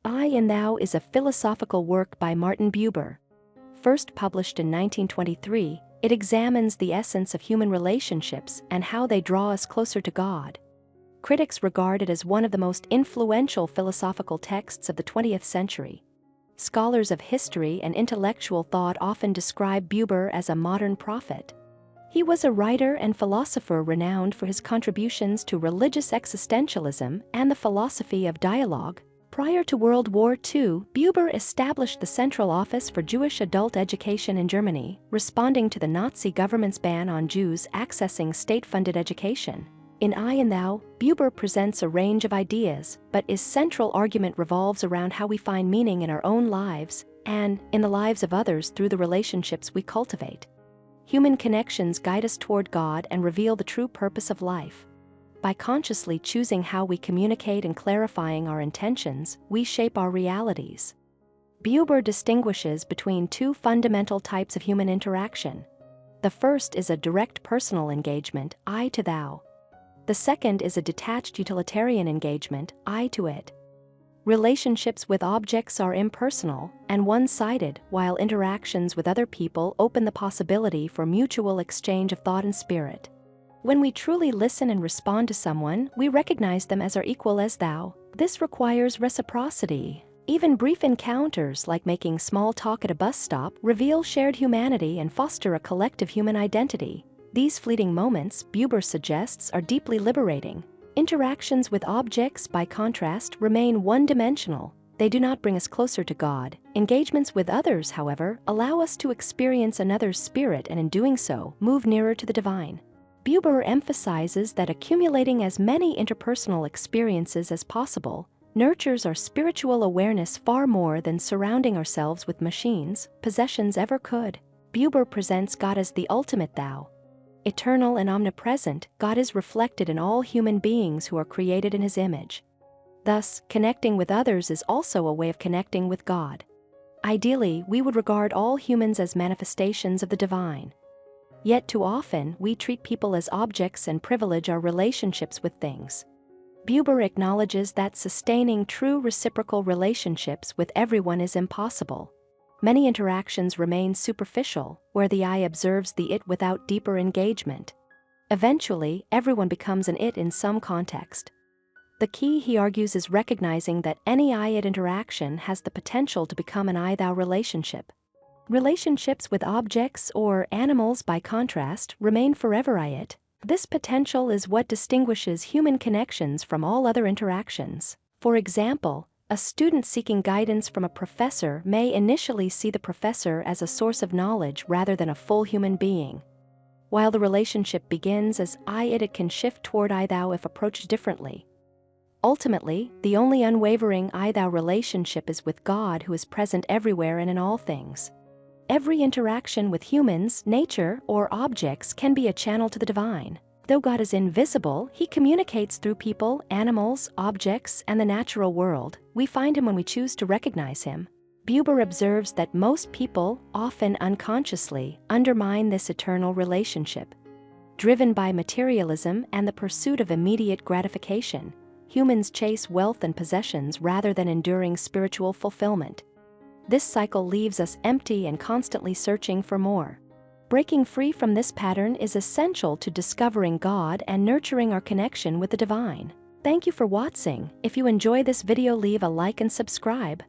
I and Thou is a philosophical work by Martin Buber. First published in 1923, it examines the essence of human relationships and how they draw us closer to God. Critics regard it as one of the most influential philosophical texts of the 20th century. Scholars of history and intellectual thought often describe Buber as a modern prophet. He was a writer and philosopher renowned for his contributions to religious existentialism and the philosophy of dialogue. Prior to World War II, Buber established the Central Office for Jewish Adult Education in Germany, responding to the Nazi government's ban on Jews accessing state-funded education. In I and Thou, Buber presents a range of ideas, but his central argument revolves around how we find meaning in our own lives and in the lives of others through the relationships we cultivate. Human connections guide us toward God and reveal the true purpose of life. By consciously choosing how we communicate and clarifying our intentions, we shape our realities. Buber distinguishes between two fundamental types of human interaction. The first is a direct personal engagement, I to thou. The second is a detached utilitarian engagement, I to it. Relationships with objects are impersonal and one-sided, while interactions with other people open the possibility for mutual exchange of thought and spirit. When we truly listen and respond to someone, we recognize them as our equal as thou. This requires reciprocity. Even brief encounters like making small talk at a bus stop reveal shared humanity and foster a collective human identity. These fleeting moments, Buber suggests, are deeply liberating. Interactions with objects, by contrast, remain one-dimensional. They do not bring us closer to God. Engagements with others, however, allow us to experience another's spirit and in doing so, move nearer to the divine. Buber emphasizes that accumulating as many interpersonal experiences as possible nurtures our spiritual awareness far more than surrounding ourselves with machines, possessions ever could. Buber presents God as the ultimate thou. Eternal and omnipresent, God is reflected in all human beings who are created in His image. Thus, connecting with others is also a way of connecting with God. Ideally, we would regard all humans as manifestations of the divine. Yet too often, we treat people as objects and privilege our relationships with things. Buber acknowledges that sustaining true reciprocal relationships with everyone is impossible. Many interactions remain superficial, where the I observes the it without deeper engagement. Eventually, everyone becomes an it in some context. The key, he argues, is recognizing that any I-it interaction has the potential to become an I-thou relationship. Relationships with objects or animals, by contrast, remain forever I-it. This potential is what distinguishes human connections from all other interactions. For example, a student seeking guidance from a professor may initially see the professor as a source of knowledge rather than a full human being. While the relationship begins as I-it, it can shift toward I-thou if approached differently. Ultimately, the only unwavering I-thou relationship is with God, who is present everywhere and in all things. Every interaction with humans, nature, or objects can be a channel to the divine. Though God is invisible, He communicates through people, animals, objects, and the natural world. We find Him when we choose to recognize Him. Buber observes that most people, often unconsciously, undermine this eternal relationship. Driven by materialism and the pursuit of immediate gratification, humans chase wealth and possessions rather than enduring spiritual fulfillment. This cycle leaves us empty and constantly searching for more. Breaking free from this pattern is essential to discovering God and nurturing our connection with the divine. Thank you for watching. If you enjoy this video, leave a like and subscribe.